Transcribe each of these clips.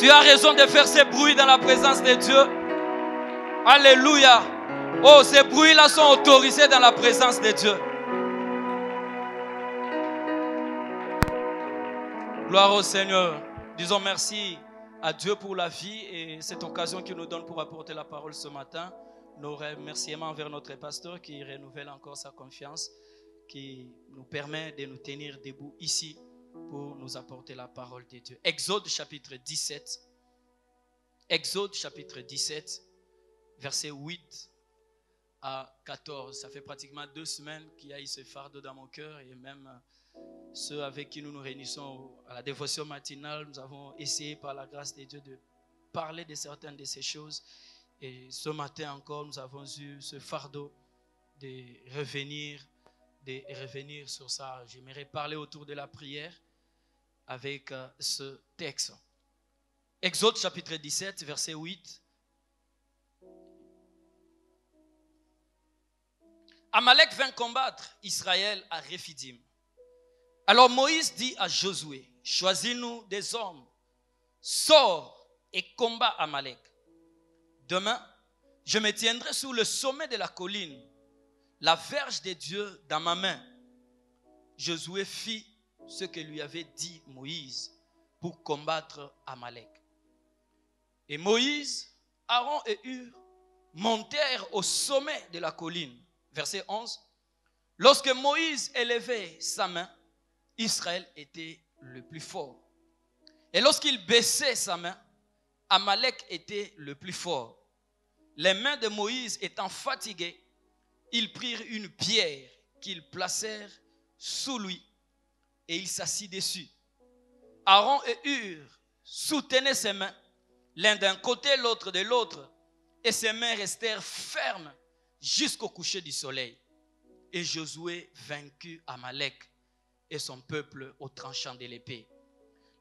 Tu as raison de faire ces bruits dans la présence de Dieu. Alléluia. Oh, ces bruits-là sont autorisés dans la présence de Dieu. Gloire au Seigneur. Disons merci à Dieu pour la vie et cette occasion qu'il nous donne pour apporter la parole ce matin. Nos remerciements envers notre pasteur qui renouvelle encore sa confiance, qui nous permet de nous tenir debout ici pour nous apporter la parole de Dieu. Exode chapitre 17. Exode chapitre 17, versets 8 à 14. Ça fait pratiquement 2 semaines qu'il y a eu ce fardeau dans mon cœur et même ceux avec qui nous nous réunissons à la dévotion matinale, nous avons essayé par la grâce de Dieu de parler de certaines de ces choses. Et ce matin encore, nous avons eu ce fardeau de revenir sur ça. J'aimerais parler autour de la prière avec ce texte. Exode chapitre 17, verset 8. Amalek vint combattre Israël à Rephidim. Alors Moïse dit à Josué, choisis-nous des hommes, sors et combat Amalek. Demain, je me tiendrai sur le sommet de la colline, la verge de Dieu dans ma main. Josué fit ce que lui avait dit Moïse pour combattre Amalek. Et Moïse, Aaron et Hur montèrent au sommet de la colline. Verset 11. Lorsque Moïse élevait sa main, Israël était le plus fort. Et lorsqu'il baissait sa main, Amalek était le plus fort. Les mains de Moïse étant fatiguées, ils prirent une pierre qu'ils placèrent sous lui et il s'assit dessus. Aaron et Hur soutenaient ses mains, l'un d'un côté, l'autre de l'autre, et ses mains restèrent fermes jusqu'au coucher du soleil. Et Josué vaincut Amalek et son peuple au tranchant de l'épée.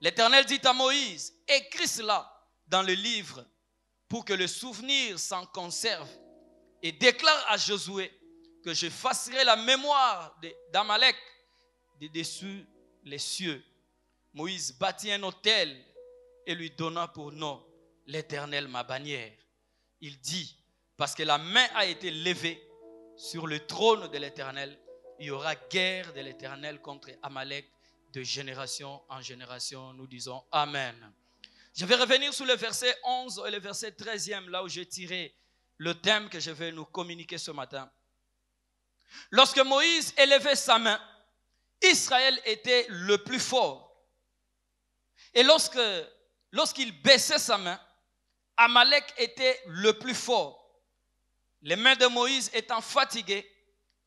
L'Éternel dit à Moïse, écris cela dans le livre pour que le souvenir s'en conserve et déclare à Josué que j'effacerai la mémoire d'Amalek de dessus les cieux. Moïse bâtit un autel et lui donna pour nom l'Éternel ma bannière. Il dit, parce que la main a été levée sur le trône de l'Éternel, il y aura guerre de l'Éternel contre Amalek de génération en génération. Nous disons Amen. Je vais revenir sur le verset 11 et le verset 13e, là où j'ai tiré le thème que je vais nous communiquer ce matin. Lorsque Moïse élevait sa main, Israël était le plus fort. Et lorsqu'il baissait sa main, Amalek était le plus fort. Les mains de Moïse étant fatiguées,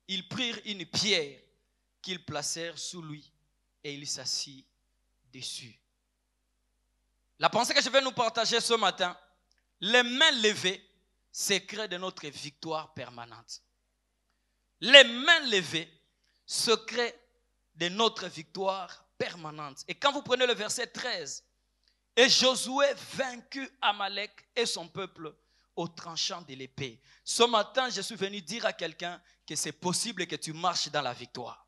ils prirent une pierre qu'ils placèrent sous lui et il s'assit dessus. La pensée que je vais nous partager ce matin, les mains levées, secret de notre victoire permanente. Les mains levées, secret de notre victoire permanente. Et quand vous prenez le verset 13, et Josué vaincut Amalek et son peuple au tranchant de l'épée. Ce matin, je suis venu dire à quelqu'un que c'est possible que tu marches dans la victoire.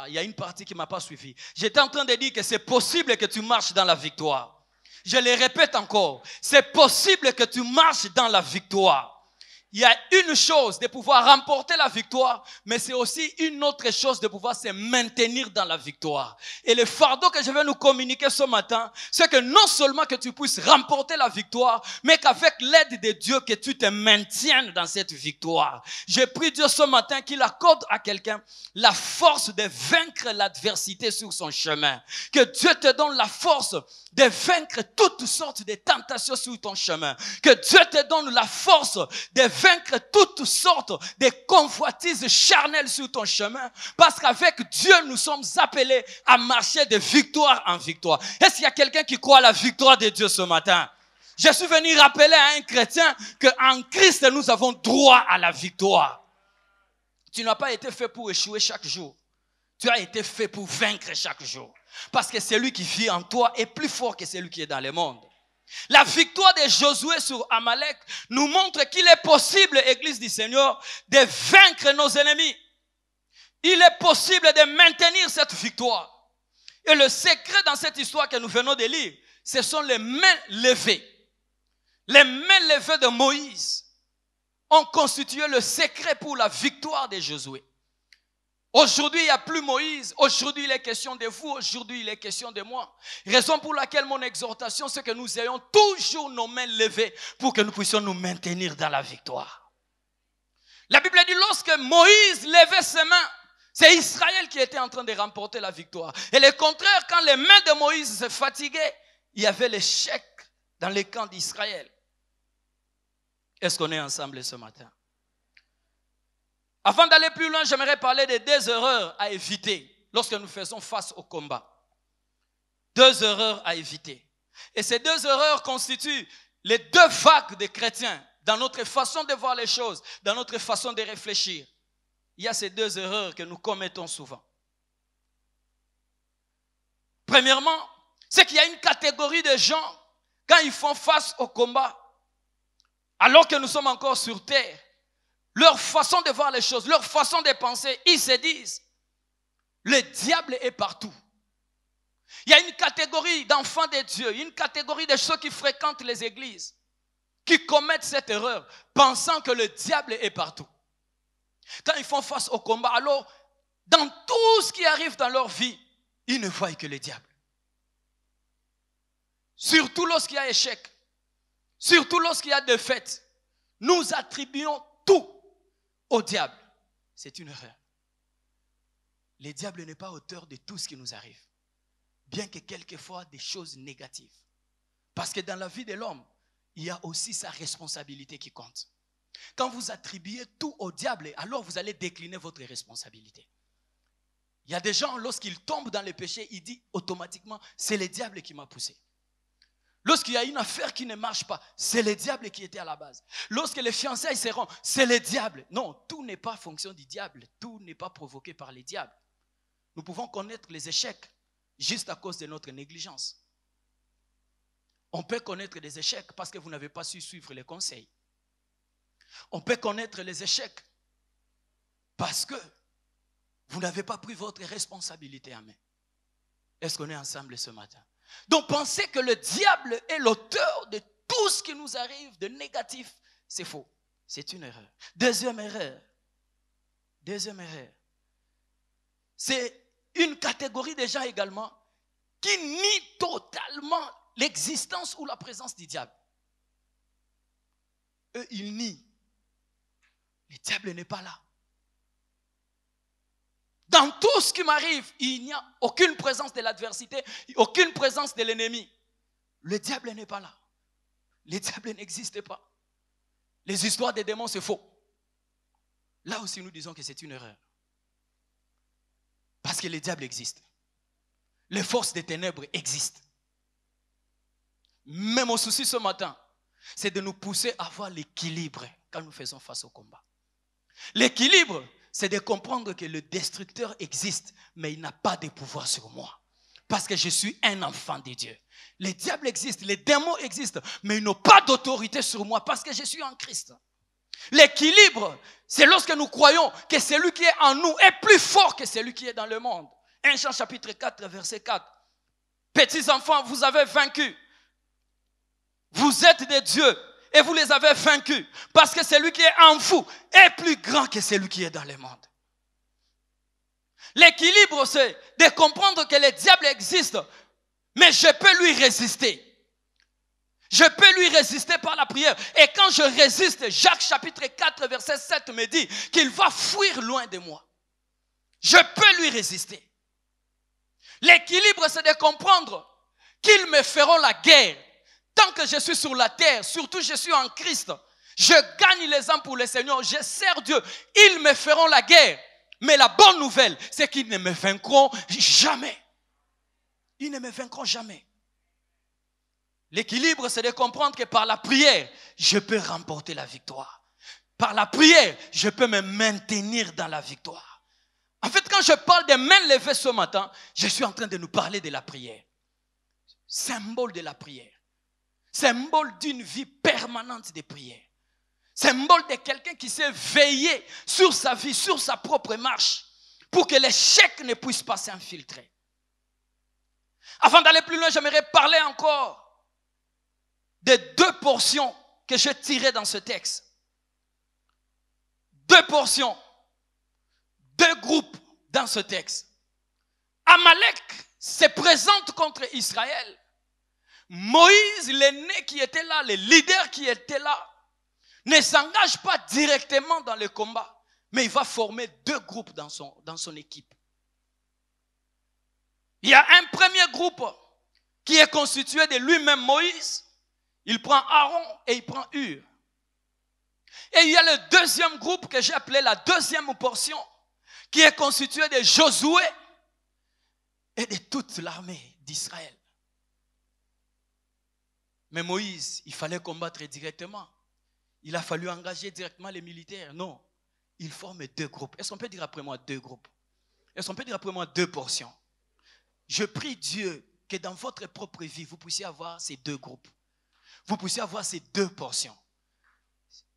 Il y a une partie qui ne m'a pas suivi. J'étais en train de dire que c'est possible que tu marches dans la victoire. Je le répète encore, c'est possible que tu marches dans la victoire. Il y a une chose de pouvoir remporter la victoire, mais c'est aussi une autre chose de pouvoir se maintenir dans la victoire. Et le fardeau que je vais nous communiquer ce matin, c'est que non seulement que tu puisses remporter la victoire, mais qu'avec l'aide de Dieu, que tu te maintiennes dans cette victoire. Je prie Dieu ce matin qu'il accorde à quelqu'un la force de vaincre l'adversité sur son chemin. Que Dieu te donne la force de vaincre toutes sortes de tentations sur ton chemin. Que Dieu te donne la force de vaincre toutes sortes de convoitises charnelles sur ton chemin. Parce qu'avec Dieu, nous sommes appelés à marcher de victoire en victoire. Est-ce qu'il y a quelqu'un qui croit à la victoire de Dieu ce matin? Je suis venu rappeler à un chrétien qu'en Christ, nous avons droit à la victoire. Tu n'as pas été fait pour échouer chaque jour. Tu as été fait pour vaincre chaque jour. Parce que celui qui vit en toi est plus fort que celui qui est dans le monde. La victoire de Josué sur Amalek nous montre qu'il est possible, Église du Seigneur, de vaincre nos ennemis. Il est possible de maintenir cette victoire. Et le secret dans cette histoire que nous venons de lire, ce sont les mains levées. Les mains levées de Moïse ont constitué le secret pour la victoire de Josué. Aujourd'hui, il n'y a plus Moïse. Aujourd'hui, il est question de vous. Aujourd'hui, il est question de moi. Raison pour laquelle mon exhortation, c'est que nous ayons toujours nos mains levées pour que nous puissions nous maintenir dans la victoire. La Bible dit, lorsque Moïse levait ses mains, c'est Israël qui était en train de remporter la victoire. Et le contraire, quand les mains de Moïse se fatiguaient, il y avait l'échec dans les camps d'Israël. Est-ce qu'on est ensemble ce matin? Avant d'aller plus loin, j'aimerais parler des 2 erreurs à éviter lorsque nous faisons face au combat. 2 erreurs à éviter. Et ces 2 erreurs constituent les 2 vagues des chrétiens dans notre façon de voir les choses, dans notre façon de réfléchir. Il y a ces 2 erreurs que nous commettons souvent. Premièrement, c'est qu'il y a une catégorie de gens, quand ils font face au combat, alors que nous sommes encore sur terre, leur façon de voir les choses, leur façon de penser, ils se disent, le diable est partout. Il y a une catégorie d'enfants de Dieu, une catégorie de ceux qui fréquentent les églises, qui commettent cette erreur, pensant que le diable est partout. Quand ils font face au combat, alors, dans tout ce qui arrive dans leur vie, ils ne voient que le diable. Surtout lorsqu'il y a échec, surtout lorsqu'il y a défaite, nous attribuons tout au diable. C'est une erreur. Le diable n'est pas auteur de tout ce qui nous arrive, bien que quelquefois des choses négatives. Parce que dans la vie de l'homme, il y a aussi sa responsabilité qui compte. Quand vous attribuez tout au diable, alors vous allez décliner votre responsabilité. Il y a des gens, lorsqu'ils tombent dans le péché, ils disent automatiquement, c'est le diable qui m'a poussé. Lorsqu'il y a une affaire qui ne marche pas, c'est le diable qui était à la base. Lorsque les fiançailles se rompent, c'est le diable. Non, tout n'est pas fonction du diable. Tout n'est pas provoqué par le diable. Nous pouvons connaître les échecs juste à cause de notre négligence. On peut connaître des échecs parce que vous n'avez pas su suivre les conseils. On peut connaître les échecs parce que vous n'avez pas pris votre responsabilité en main. Est-ce qu'on est ensemble ce matin? Donc penser que le diable est l'auteur de tout ce qui nous arrive de négatif, c'est faux. C'est une erreur. Deuxième erreur, c'est une catégorie de gens également qui nie totalement l'existence ou la présence du diable. Eux, ils nient. Le diable n'est pas là. Dans tout ce qui m'arrive, il n'y a aucune présence de l'adversité, aucune présence de l'ennemi. Le diable n'est pas là. Le diable n'existe pas. Les histoires des démons, c'est faux. Là aussi, nous disons que c'est une erreur. Parce que le diable existe. Les forces des ténèbres existent. Mais mon souci ce matin, c'est de nous pousser à avoir l'équilibre quand nous faisons face au combat. L'équilibre, c'est de comprendre que le destructeur existe, mais il n'a pas de pouvoir sur moi. Parce que je suis un enfant de Dieu. Le diable existe, les démons existent, mais ils n'ont pas d'autorité sur moi parce que je suis en Christ. L'équilibre, c'est lorsque nous croyons que celui qui est en nous est plus fort que celui qui est dans le monde. 1 Jean chapitre 4, verset 4. Petits enfants, vous avez vaincu. Vous êtes des dieux. Et vous les avez vaincus. Parce que celui qui est en vous est plus grand que celui qui est dans le monde. L'équilibre, c'est de comprendre que le diable existe. Mais je peux lui résister. Je peux lui résister par la prière. Et quand je résiste, Jacques chapitre 4, verset 7 me dit qu'il va fuir loin de moi. Je peux lui résister. L'équilibre, c'est de comprendre qu'ils me feront la guerre. Tant que je suis sur la terre, surtout je suis en Christ, je gagne les âmes pour le Seigneur, je sers Dieu. Ils me feront la guerre. Mais la bonne nouvelle, c'est qu'ils ne me vaincront jamais. Ils ne me vaincront jamais. L'équilibre, c'est de comprendre que par la prière, je peux remporter la victoire. Par la prière, je peux me maintenir dans la victoire. En fait, quand je parle des mains levées ce matin, je suis en train de nous parler de la prière. Symbole de la prière. Symbole d'une vie permanente de prière. Symbole de quelqu'un qui s'est veillé sur sa vie, sur sa propre marche, pour que l'échec ne puisse pas s'infiltrer. Avant d'aller plus loin, j'aimerais parler encore des deux portions que j'ai tirées dans ce texte. Deux portions, deux groupes dans ce texte. Amalek se présente contre Israël. Moïse, l'aîné qui était là, les leaders qui étaient là, ne s'engage pas directement dans le combat, mais il va former deux groupes dans son équipe. Il y a un premier groupe qui est constitué de lui-même Moïse. Il prend Aaron et il prend Hur. Et il y a le deuxième groupe que j'ai appelé la deuxième portion, qui est constitué de Josué et de toute l'armée d'Israël. Mais Moïse, il fallait combattre directement. Il a fallu engager directement les militaires. Non, il forme deux groupes. Est-ce qu'on peut dire après moi deux groupes? Est-ce qu'on peut dire après moi deux portions? Je prie Dieu que dans votre propre vie, vous puissiez avoir ces deux groupes. Vous puissiez avoir ces deux portions.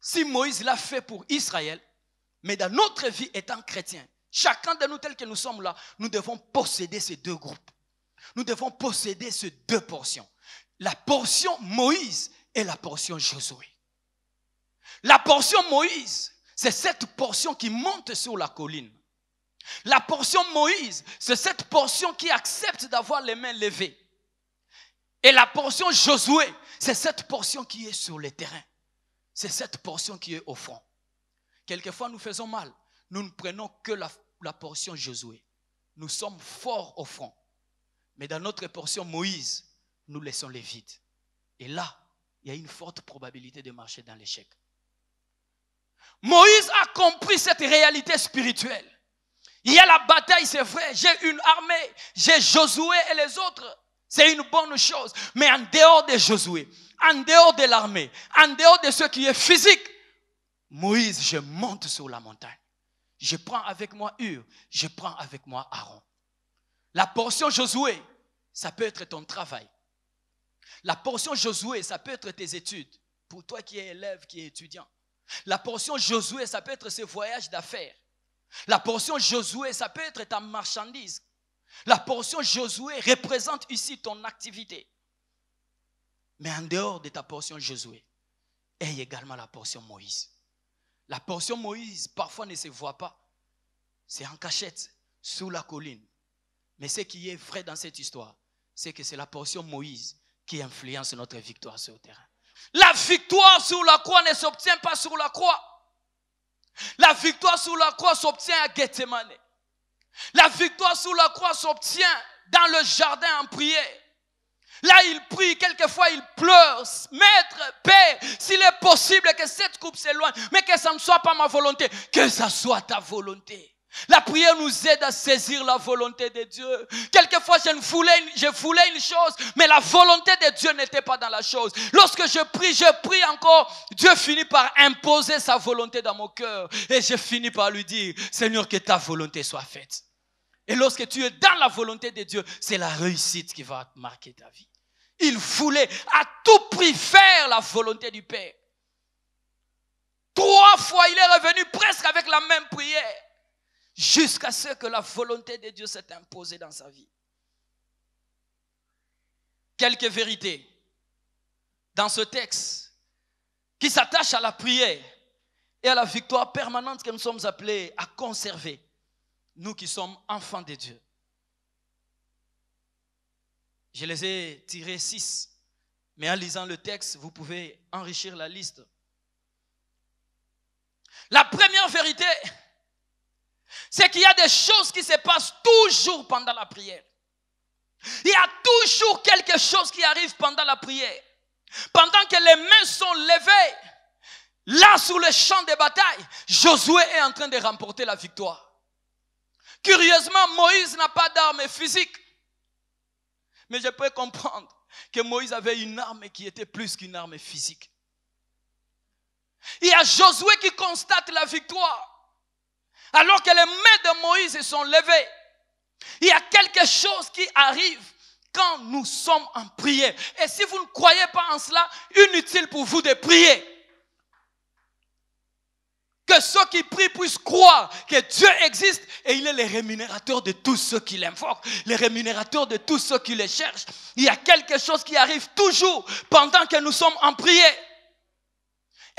Si Moïse l'a fait pour Israël, mais dans notre vie étant chrétien, chacun de nous tels que nous sommes là, nous devons posséder ces deux groupes. Nous devons posséder ces deux portions. La portion Moïse et la portion Josué. La portion Moïse, c'est cette portion qui monte sur la colline. La portion Moïse, c'est cette portion qui accepte d'avoir les mains levées. Et la portion Josué, c'est cette portion qui est sur le terrain. C'est cette portion qui est au front. Quelquefois, nous faisons mal. Nous ne prenons que la portion Josué. Nous sommes forts au front. Mais dans notre portion Moïse, nous laissons les vides. Et là, il y a une forte probabilité de marcher dans l'échec. Moïse a compris cette réalité spirituelle. Il y a la bataille, c'est vrai. J'ai une armée, j'ai Josué et les autres. C'est une bonne chose. Mais en dehors de Josué, en dehors de l'armée, en dehors de ce qui est physique, Moïse, je monte sur la montagne. Je prends avec moi Hur, je prends avec moi Aaron. La portion Josué, ça peut être ton travail. La portion Josué, ça peut être tes études. Pour toi qui es élève, qui es étudiant. La portion Josué, ça peut être ce voyage d'affaires. La portion Josué, ça peut être ta marchandise. La portion Josué représente ici ton activité. Mais en dehors de ta portion Josué, aie également la portion Moïse. La portion Moïse, parfois ne se voit pas. C'est en cachette, sous la colline. Mais ce qui est vrai dans cette histoire, c'est que c'est la portion Moïse qui influence notre victoire sur le terrain. La victoire sur la croix ne s'obtient pas sur la croix. La victoire sur la croix s'obtient à Gethsemane. La victoire sur la croix s'obtient dans le jardin en prière. Là, il prie, quelquefois il pleure. Maître, Père, s'il est possible que cette coupe s'éloigne, mais que ça ne soit pas ma volonté, que ça soit ta volonté. La prière nous aide à saisir la volonté de Dieu. Quelquefois, je voulais une chose, mais la volonté de Dieu n'était pas dans la chose. Lorsque je prie encore, Dieu finit par imposer sa volonté dans mon cœur. Et je finis par lui dire, Seigneur, que ta volonté soit faite. Et lorsque tu es dans la volonté de Dieu, c'est la réussite qui va marquer ta vie. Il voulait à tout prix faire la volonté du Père. 3 fois, il est revenu presque avec la même prière. Jusqu'à ce que la volonté de Dieu s'est imposée dans sa vie. Quelques vérités dans ce texte qui s'attachent à la prière et à la victoire permanente que nous sommes appelés à conserver, nous qui sommes enfants de Dieu. Je les ai tirés 6, mais en lisant le texte, vous pouvez enrichir la liste. La première vérité, c'est qu'il y a des choses qui se passent toujours pendant la prière. Il y a toujours quelque chose qui arrive pendant la prière. Pendant que les mains sont levées, là sur le champ de bataille, Josué est en train de remporter la victoire. Curieusement, Moïse n'a pas d'arme physique. Mais je peux comprendre que Moïse avait une arme qui était plus qu'une arme physique. Il y a Josué qui constate la victoire. Alors que les mains de Moïse sont levées, il y a quelque chose qui arrive quand nous sommes en prière. Et si vous ne croyez pas en cela, inutile pour vous de prier. Que ceux qui prient puissent croire que Dieu existe et il est le rémunérateur de tous ceux qui l'invoquent, le rémunérateur de tous ceux qui le cherchent. Il y a quelque chose qui arrive toujours pendant que nous sommes en prière.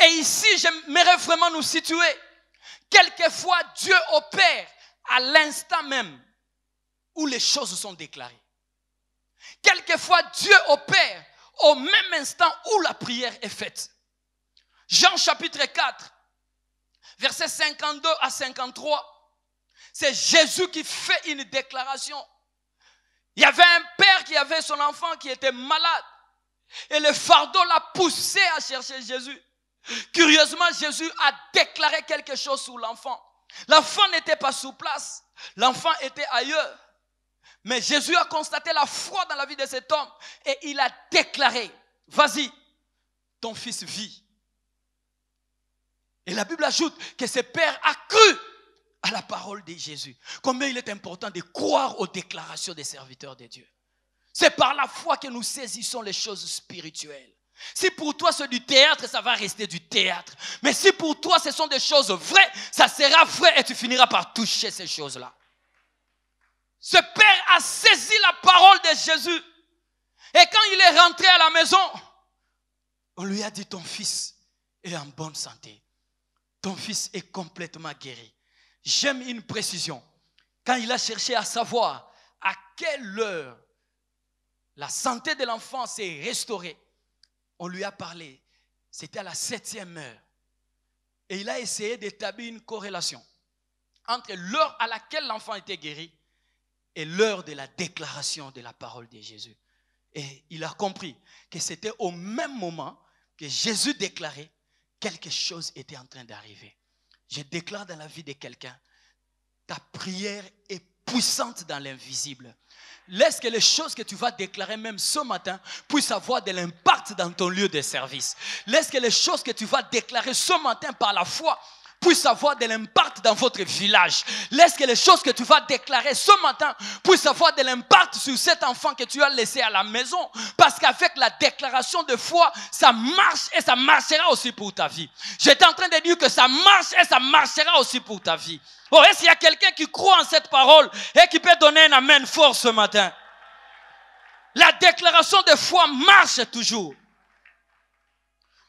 Et ici, j'aimerais vraiment nous situer. Quelquefois, Dieu opère à l'instant même où les choses sont déclarées. Quelquefois, Dieu opère au même instant où la prière est faite. Jean chapitre 4. Versets 52 à 53, c'est Jésus qui fait une déclaration. Il y avait un père qui avait son enfant qui était malade. Et le fardeau l'a poussé à chercher Jésus. Curieusement, Jésus a déclaré quelque chose sur l'enfant. L'enfant n'était pas sur place. L'enfant était ailleurs. Mais Jésus a constaté la foi dans la vie de cet homme. Et il a déclaré, vas-y, ton fils vit. Et la Bible ajoute que ce père a cru à la parole de Jésus. Combien il est important de croire aux déclarations des serviteurs de Dieu. C'est par la foi que nous saisissons les choses spirituelles. Si pour toi c'est du théâtre, ça va rester du théâtre. Mais si pour toi ce sont des choses vraies, ça sera vrai et tu finiras par toucher ces choses-là. Ce père a saisi la parole de Jésus. Et quand il est rentré à la maison, on lui a dit, ton fils est en bonne santé. Ton fils est complètement guéri. J'aime une précision. Quand il a cherché à savoir à quelle heure la santé de l'enfant s'est restaurée, on lui a parlé. C'était à la 7e heure. Et il a essayé d'établir une corrélation entre l'heure à laquelle l'enfant était guéri et l'heure de la déclaration de la parole de Jésus. Et il a compris que c'était au même moment que Jésus déclarait quelque chose était en train d'arriver. Je déclare dans la vie de quelqu'un, ta prière est puissante dans l'invisible. Laisse que les choses que tu vas déclarer même ce matin puissent avoir de l'impact dans ton lieu de service. Laisse que les choses que tu vas déclarer ce matin par la foi puissent avoir de l'impact dans votre village. Laisse que les choses que tu vas déclarer ce matin puissent avoir de l'impact sur cet enfant que tu as laissé à la maison. Parce qu'avec la déclaration de foi, ça marche et ça marchera aussi pour ta vie. J'étais en train de dire que ça marche et ça marchera aussi pour ta vie. Oh, est-ce qu'il y a quelqu'un qui croit en cette parole et qui peut donner un amen fort ce matin? La déclaration de foi marche toujours.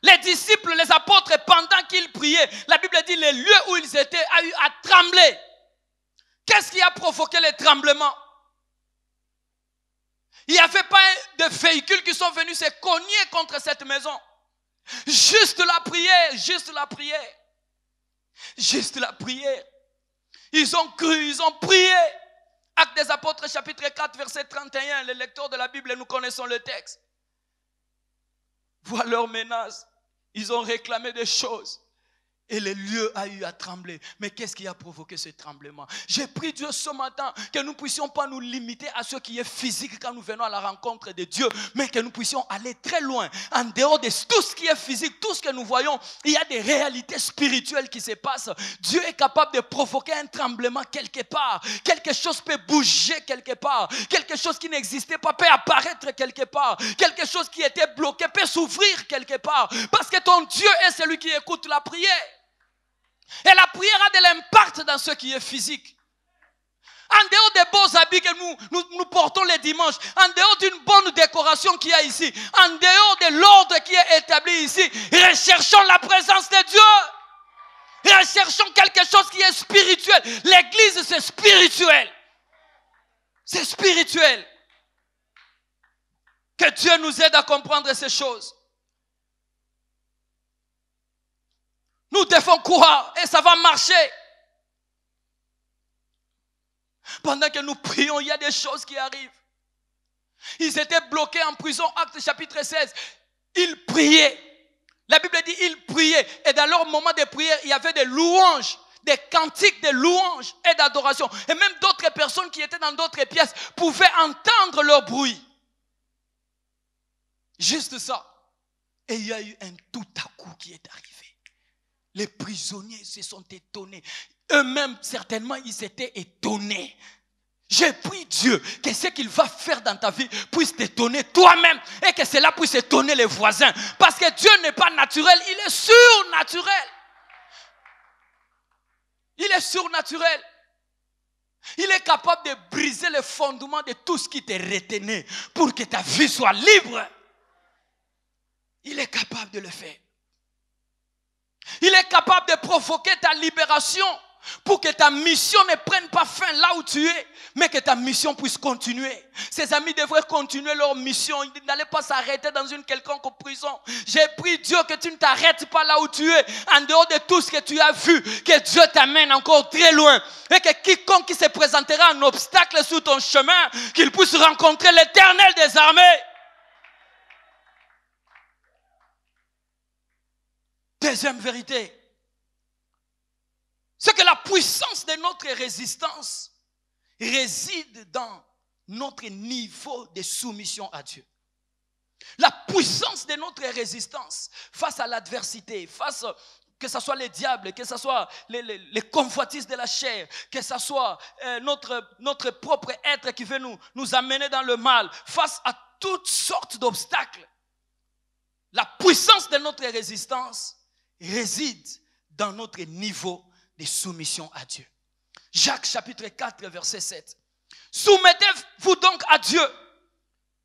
Les disciples, les apôtres, pendant qu'ils priaient, la Bible dit les lieux où ils étaient a eu à trembler. Qu'est-ce qui a provoqué les tremblements? Il n'y avait pas de véhicules qui sont venus se cogner contre cette maison. Juste la prière, juste la prière. Juste la prière. Ils ont cru, ils ont prié. Actes des apôtres chapitre 4 verset 31. Les lecteurs de la Bible, nous connaissons le texte. Voilà leurs menaces. Ils ont réclamé des choses. Et le lieu a eu à trembler. Mais qu'est-ce qui a provoqué ce tremblement? J'ai prié Dieu ce matin que nous ne puissions pas nous limiter à ce qui est physique quand nous venons à la rencontre de Dieu, mais que nous puissions aller très loin. En dehors de tout ce qui est physique, tout ce que nous voyons, il y a des réalités spirituelles qui se passent. Dieu est capable de provoquer un tremblement quelque part. Quelque chose peut bouger quelque part. Quelque chose qui n'existait pas peut apparaître quelque part. Quelque chose qui était bloqué peut s'ouvrir quelque part. Parce que ton Dieu est celui qui écoute la prière. Et la prière a de l'impact dans ce qui est physique. En dehors des beaux habits que nous portons les dimanches, en dehors d'une bonne décoration qu'il y a ici, en dehors de l'ordre qui est établi ici, recherchons la présence de Dieu. Recherchons quelque chose qui est spirituel. L'église, c'est spirituel. C'est spirituel. Que Dieu nous aide à comprendre ces choses. Nous devons croire et ça va marcher. Pendant que nous prions, il y a des choses qui arrivent. Ils étaient bloqués en prison, Actes chapitre 16. Ils priaient. La Bible dit ils priaient. Et dans leur moment de prière, il y avait des louanges, des cantiques de louanges et d'adoration. Et même d'autres personnes qui étaient dans d'autres pièces pouvaient entendre leur bruit. Juste ça. Et il y a eu un tout à coup qui est arrivé. Les prisonniers se sont étonnés. Eux-mêmes, certainement, ils s'étaient étonnés. J'ai pris Dieu que ce qu'il va faire dans ta vie puisse t'étonner toi-même et que cela puisse étonner les voisins. Parce que Dieu n'est pas naturel, il est surnaturel. est surnaturel. Il est capable de briser le fondement de tout ce qui te retenait pour que ta vie soit libre. Il est capable de le faire. Il est capable de provoquer ta libération pour que ta mission ne prenne pas fin là où tu es, mais que ta mission puisse continuer. Ses amis devraient continuer leur mission. Ils n'allaient pas s'arrêter dans une quelconque prison. J'ai pris Dieu que tu ne t'arrêtes pas là où tu es, en dehors de tout ce que tu as vu, que Dieu t'amène encore très loin. Et que quiconque qui se présentera un obstacle sur ton chemin, qu'il puisse rencontrer l'Éternel des armées. Deuxième vérité, c'est que la puissance de notre résistance réside dans notre niveau de soumission à Dieu. La puissance de notre résistance face à l'adversité, face que ce soit les diables, que ce soit les convoitises de la chair, que ce soit notre propre être qui veut nous amener dans le mal, face à toutes sortes d'obstacles. La puissance de notre résistance réside dans notre niveau de soumission à Dieu. Jacques chapitre 4 verset 7. Soumettez-vous donc à Dieu.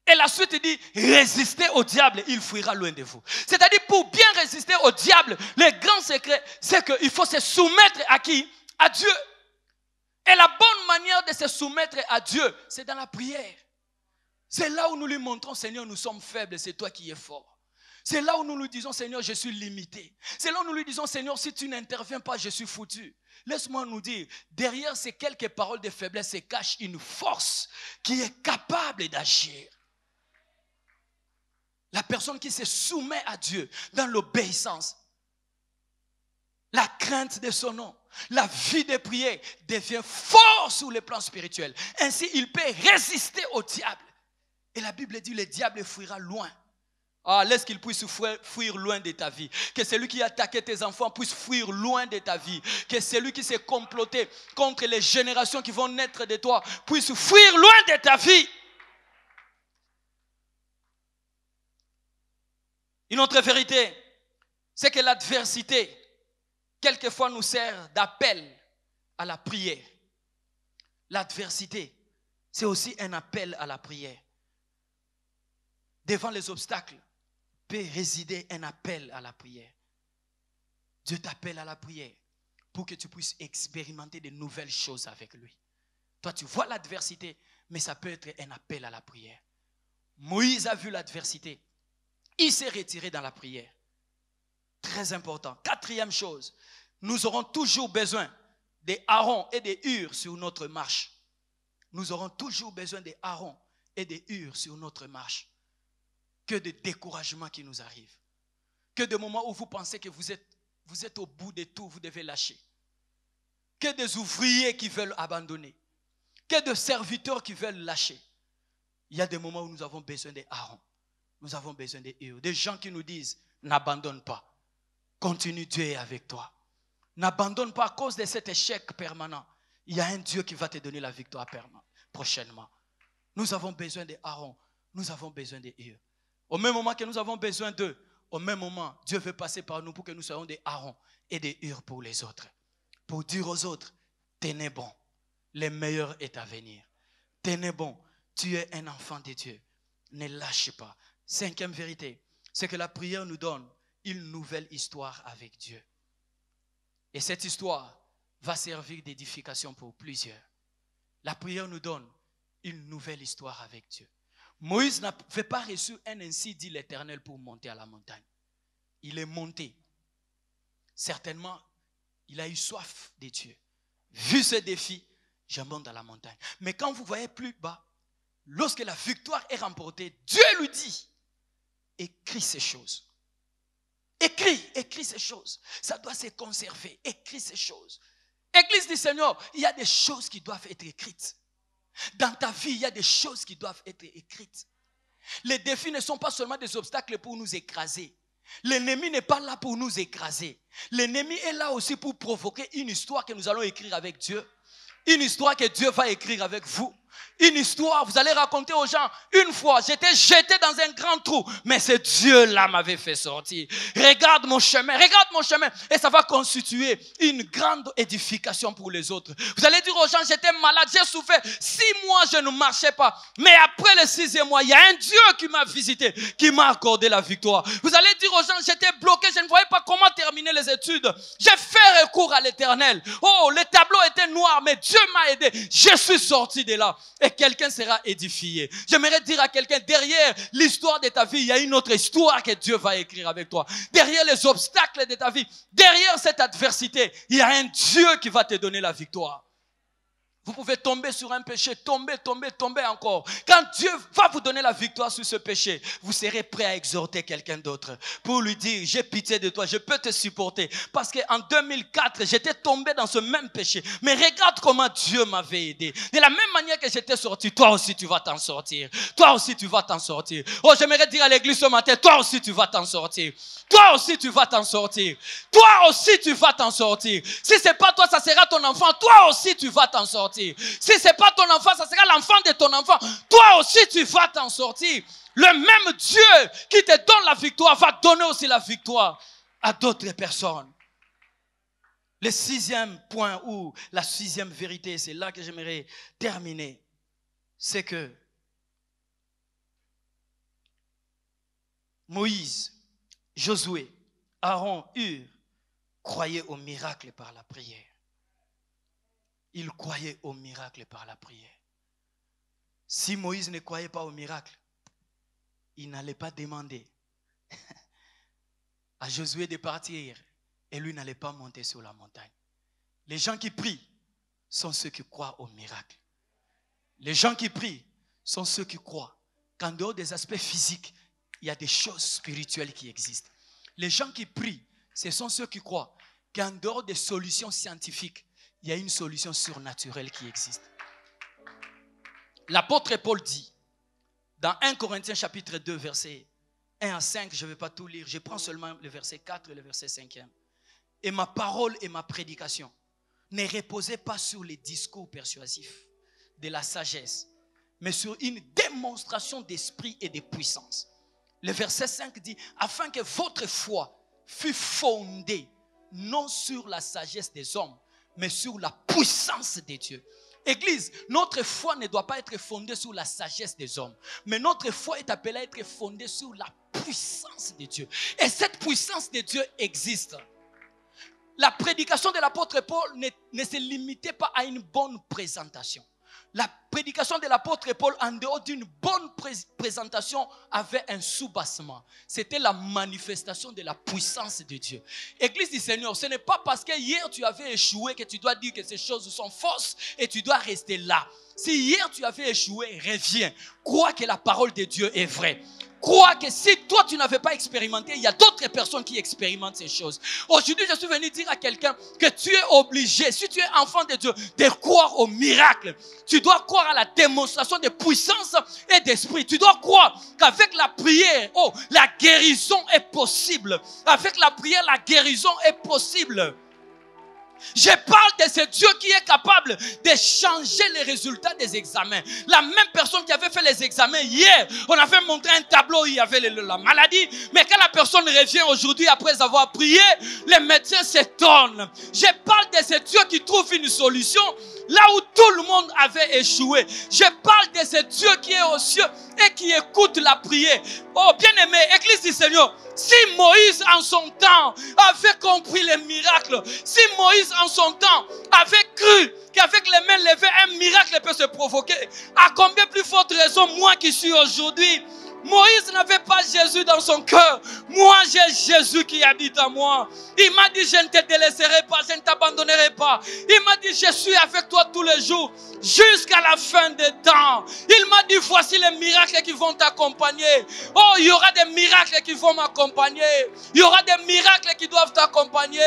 Et la suite dit, résistez au diable, il fuira loin de vous. C'est-à-dire, pour bien résister au diable, le grand secret, c'est qu'il faut se soumettre à qui? À Dieu. Et la bonne manière de se soumettre à Dieu, c'est dans la prière. C'est là où nous lui montrons, Seigneur, nous sommes faibles, c'est toi qui es fort. C'est là où nous lui disons, Seigneur, je suis limité. C'est là où nous lui disons, Seigneur, si tu n'interviens pas, je suis foutu. Laisse-moi nous dire, derrière ces quelques paroles de faiblesse se cache une force qui est capable d'agir. La personne qui se soumet à Dieu dans l'obéissance, la crainte de son nom, la vie de prière devient fort sur le plan spirituel. Ainsi, il peut résister au diable. Et la Bible dit, le diable fuira loin. Ah, laisse qu'il puisse fuir loin de ta vie. Que celui qui a attaqué tes enfants puisse fuir loin de ta vie. Que celui qui s'est comploté contre les générations qui vont naître de toi puisse fuir loin de ta vie. Une autre vérité, c'est que l'adversité, quelquefois, nous sert d'appel à la prière. L'adversité, c'est aussi un appel à la prière. Devant les obstacles, peut résider un appel à la prière. Dieu t'appelle à la prière pour que tu puisses expérimenter de nouvelles choses avec lui. Toi, tu vois l'adversité, mais ça peut être un appel à la prière. Moïse a vu l'adversité. Il s'est retiré dans la prière. Très important. Quatrième chose, nous aurons toujours besoin des Aaron et des Hur sur notre marche. Nous aurons toujours besoin des Aaron et des Hur sur notre marche. Que de découragement qui nous arrive. Que de moments où vous pensez que vous êtes au bout de tout, vous devez lâcher. Que des ouvriers qui veulent abandonner. Que de serviteurs qui veulent lâcher. Il y a des moments où nous avons besoin des Aaron. Nous avons besoin des Hur. Des gens qui nous disent, n'abandonne pas. Continue, Dieu est avec toi. N'abandonne pas à cause de cet échec permanent. Il y a un Dieu qui va te donner la victoire prochainement. Nous avons besoin des Aaron. Nous avons besoin des Hur. Au même moment que nous avons besoin d'eux, au même moment, Dieu veut passer par nous pour que nous soyons des Aaron et des Hur pour les autres. Pour dire aux autres, tenez bon, le meilleur est à venir. Tenez bon, tu es un enfant de Dieu. Ne lâche pas. Cinquième vérité, c'est que la prière nous donne une nouvelle histoire avec Dieu. Et cette histoire va servir d'édification pour plusieurs. La prière nous donne une nouvelle histoire avec Dieu. Moïse n'avait pas reçu un ainsi dit l'Éternel pour monter à la montagne. Il est monté. Certainement, il a eu soif de Dieu. Vu ce défi, je monte à la montagne. Mais quand vous voyez plus bas, lorsque la victoire est remportée, Dieu lui dit, écris ces choses. Écris ces choses. Ça doit se conserver. Écris ces choses. Église du Seigneur, il y a des choses qui doivent être écrites. Dans ta vie, il y a des choses qui doivent être écrites. Les défis ne sont pas seulement des obstacles pour nous écraser. L'ennemi n'est pas là pour nous écraser. L'ennemi est là aussi pour provoquer une histoire que nous allons écrire avec Dieu. Une histoire que Dieu va écrire avec vous. Une histoire, vous allez raconter aux gens, une fois, j'étais jeté dans un grand trou, mais ce Dieu-là m'avait fait sortir. Regarde mon chemin, et ça va constituer une grande édification pour les autres. Vous allez dire aux gens, j'étais malade, j'ai souffert, 6 mois je ne marchais pas, mais après le 6e mois, il y a un Dieu qui m'a visité, qui m'a accordé la victoire. Vous allez dire aux gens, j'étais bloqué, je ne voyais pas comment terminer les études. J'ai fait recours à l'Éternel. Oh, le tableau était noir, mais Dieu m'a aidé. Je suis sorti de là. Et quelqu'un sera édifié. J'aimerais dire à quelqu'un, derrière l'histoire de ta vie, il y a une autre histoire que Dieu va écrire avec toi. Derrière les obstacles de ta vie, derrière cette adversité, il y a un Dieu qui va te donner la victoire. Vous pouvez tomber sur un péché, tomber encore. Quand Dieu va vous donner la victoire sur ce péché, vous serez prêt à exhorter quelqu'un d'autre pour lui dire, j'ai pitié de toi, je peux te supporter. Parce qu'en 2004, j'étais tombé dans ce même péché. Mais regarde comment Dieu m'avait aidé. De la même manière que j'étais sorti, toi aussi tu vas t'en sortir. Toi aussi tu vas t'en sortir. Oh, j'aimerais dire à l'église ce matin, toi aussi tu vas t'en sortir. Toi aussi tu vas t'en sortir. Toi aussi tu vas t'en sortir. Si c'est pas toi, ça sera ton enfant. Toi aussi tu vas t'en sortir. Si ce n'est pas ton enfant, ça sera l'enfant de ton enfant. Toi aussi, tu vas t'en sortir. Le même Dieu qui te donne la victoire va donner aussi la victoire à d'autres personnes. Le 6e point ou la 6e vérité, c'est là que j'aimerais terminer, c'est que Moïse, Josué, Aaron, Hur croyaient au miracle par la prière. Il croyait au miracle par la prière. Si Moïse ne croyait pas au miracle, il n'allait pas demander à Josué de partir et lui n'allait pas monter sur la montagne. Les gens qui prient sont ceux qui croient au miracle. Les gens qui prient sont ceux qui croient qu'en dehors des aspects physiques, il y a des choses spirituelles qui existent. Les gens qui prient, ce sont ceux qui croient qu'en dehors des solutions scientifiques, il y a une solution surnaturelle qui existe. L'apôtre Paul dit, dans 1 Corinthiens chapitre 2, versets 1 à 5, je ne vais pas tout lire, je prends seulement le verset 4 et le verset 5e. Et ma parole et ma prédication ne reposaient pas sur les discours persuasifs de la sagesse, mais sur une démonstration d'esprit et de puissance. Le verset 5 dit, afin que votre foi fût fondée, non sur la sagesse des hommes, mais sur la puissance de Dieu. Église, notre foi ne doit pas être fondée sur la sagesse des hommes, mais notre foi est appelée à être fondée sur la puissance de Dieu. Et cette puissance de Dieu existe. La prédication de l'apôtre Paul ne se limitait pas à une bonne présentation. La prédication de l'apôtre Paul, en dehors d'une bonne présentation, avait un soubassement. C'était la manifestation de la puissance de Dieu. Église du Seigneur, ce n'est pas parce que hier tu avais échoué que tu dois dire que ces choses sont fausses et tu dois rester là. Si hier tu avais échoué, reviens. Crois que la parole de Dieu est vraie. Crois que si toi tu n'avais pas expérimenté, il y a d'autres personnes qui expérimentent ces choses. Aujourd'hui, je suis venu dire à quelqu'un que tu es obligé, si tu es enfant de Dieu, de croire au miracle. Tu dois croire à la démonstration de puissance et d'esprit. Tu dois croire qu'avec la prière, la guérison est possible. Avec la prière, la guérison est possible. Je parle de ce Dieu qui est capable de changer les résultats des examens. La même personne qui avait fait les examens hier, on avait montré un tableau où il y avait la maladie, mais quand la personne revient aujourd'hui après avoir prié, les médecins s'étonnent. Je parle de ce Dieu qui trouve une solution là où tout le monde avait échoué. Je parle de ce Dieu qui est aux cieux et qui écoute la prière. Oh, bien-aimé, Église du Seigneur, si Moïse en son temps avait compris les miracles, si Moïse en son temps avait cru qu'avec les mains levées, un miracle peut se provoquer, à combien plus forte raison moi qui suis aujourd'hui? Moïse n'avait pas Jésus dans son cœur. Moi, j'ai Jésus qui habite en moi. Il m'a dit, je ne te délaisserai pas, je ne t'abandonnerai pas. Il m'a dit, je suis avec toi tous les jours, jusqu'à la fin des temps. Il m'a dit, voici les miracles qui vont t'accompagner. Oh, il y aura des miracles qui vont m'accompagner. Il y aura des miracles qui doivent t'accompagner.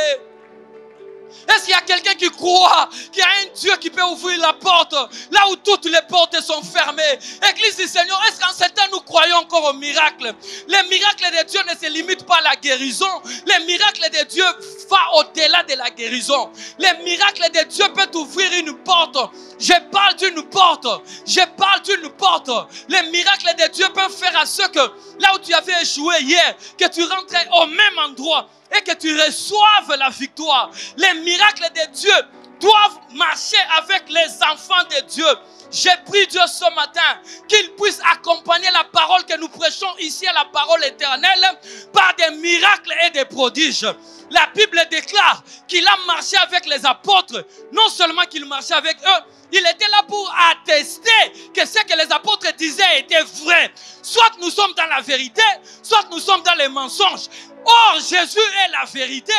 Est-ce qu'il y a quelqu'un qui croit qu'il y a un Dieu qui peut ouvrir la porte là où toutes les portes sont fermées? Église du Seigneur, est-ce qu'en ce temps nous croyons encore aux miracles? Les miracles de Dieu ne se limitent pas à la guérison. Les miracles de Dieu vont au-delà de la guérison. Les miracles de Dieu peuvent ouvrir une porte. Je parle d'une porte. Je parle d'une porte. Les miracles de Dieu peuvent faire à ce que là où tu avais échoué hier, que tu rentres au même endroit et que tu reçoives la victoire. Les miracles de Dieu doivent marcher avec les enfants de Dieu. J'ai prié Dieu ce matin qu'il puisse accompagner la parole que nous prêchons ici à la parole éternelle par des miracles et des prodiges. La Bible déclare qu'il a marché avec les apôtres. Non seulement qu'il marchait avec eux, il était là pour attester que ce que les apôtres disaient était vrai. Soit nous sommes dans la vérité, soit nous sommes dans les mensonges. Or, Jésus est la vérité,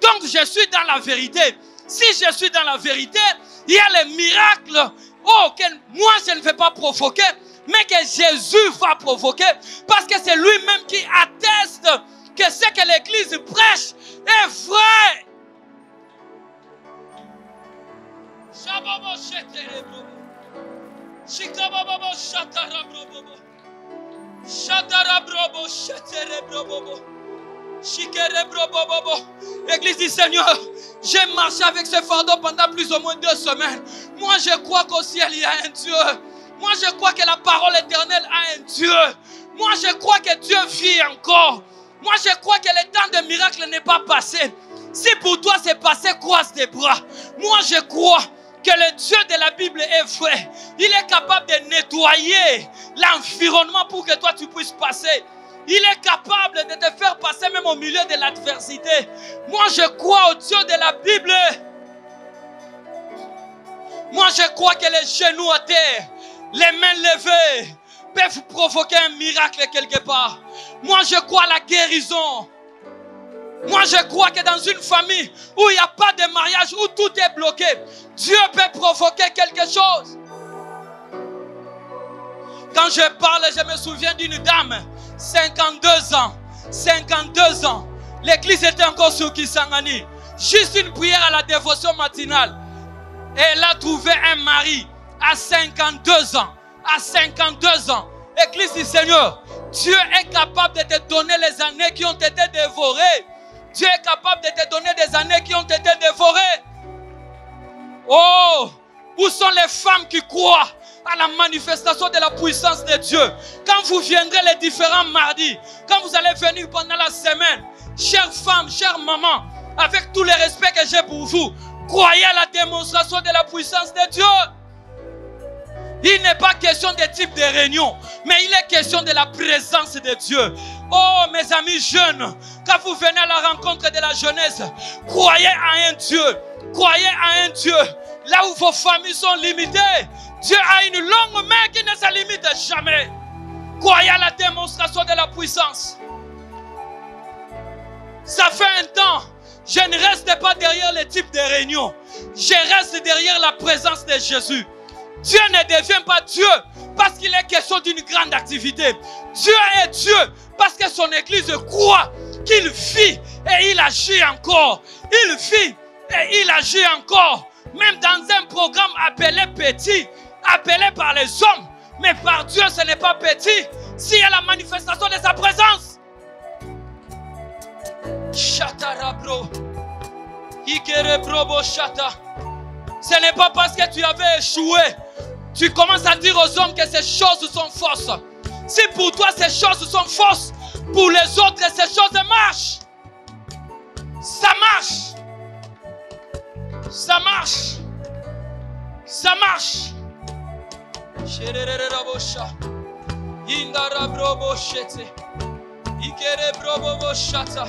donc je suis dans la vérité. Si je suis dans la vérité, il y a les miracles auxquels moi je ne vais pas provoquer, mais que Jésus va provoquer, parce que c'est lui-même qui atteste que ce que l'Église prêche est vrai. Église du Seigneur, j'ai marché avec ce fardeau pendant plus ou moins 2 semaines. Moi je crois qu'au ciel il y a un Dieu. Moi je crois que la parole éternelle a un Dieu. Moi je crois que Dieu vit encore. Moi je crois que le temps de miracle n'est pas passé. Si pour toi c'est passé, croise tes bras. Moi je crois que le Dieu de la Bible est vrai. Il est capable de nettoyer l'environnement pour que toi tu puisses passer. Il est capable de te faire passer même au milieu de l'adversité. Moi je crois au Dieu de la Bible. Moi je crois que les genoux à terre, les mains levées peuvent provoquer un miracle quelque part. Moi je crois à la guérison. Moi je crois que dans une famille où il n'y a pas de mariage, où tout est bloqué, Dieu peut provoquer quelque chose. Quand je parle, je me souviens d'une dame, 52 ans. 52 ans. L'église était encore sur Kisangani. Juste une prière à la dévotion matinale. Et elle a trouvé un mari à 52 ans. À 52 ans. Église du Seigneur, Dieu est capable de te donner les années qui ont été dévorées. Dieu est capable de te donner des années qui ont été dévorées. Oh, où sont les femmes qui croient à la manifestation de la puissance de Dieu? Quand vous viendrez les différents mardis, quand vous allez venir pendant la semaine, chères femmes, chères mamans, avec tout le respect que j'ai pour vous, croyez à la démonstration de la puissance de Dieu. Il n'est pas question de type de réunion, mais il est question de la présence de Dieu. Oh mes amis jeunes, quand vous venez à la rencontre de la jeunesse, croyez à un Dieu. Croyez à un Dieu. Là où vos familles sont limitées, Dieu a une longue main qui ne se limite jamais. Croyez à la démonstration de la puissance. Ça fait un temps, je ne reste pas derrière le type de réunion. Je reste derrière la présence de Jésus. Dieu ne devient pas Dieu parce qu'il est question d'une grande activité. Dieu est Dieu parce que son Église croit qu'il vit et il agit encore. Il vit et il agit encore. Même dans un programme appelé petit, appelé par les hommes, mais par Dieu ce n'est pas petit. S'il y a la manifestation de sa présence. Chatarabro. Ikerebrobo chata. Ce n'est pas parce que tu avais échoué. Tu commences à dire aux hommes que ces choses sont fausses. Si pour toi ces choses sont fausses, pour les autres ces choses marchent. Ça marche. Ça marche. Ça marche. Indarabrobo shete. Ikerebrobo shata.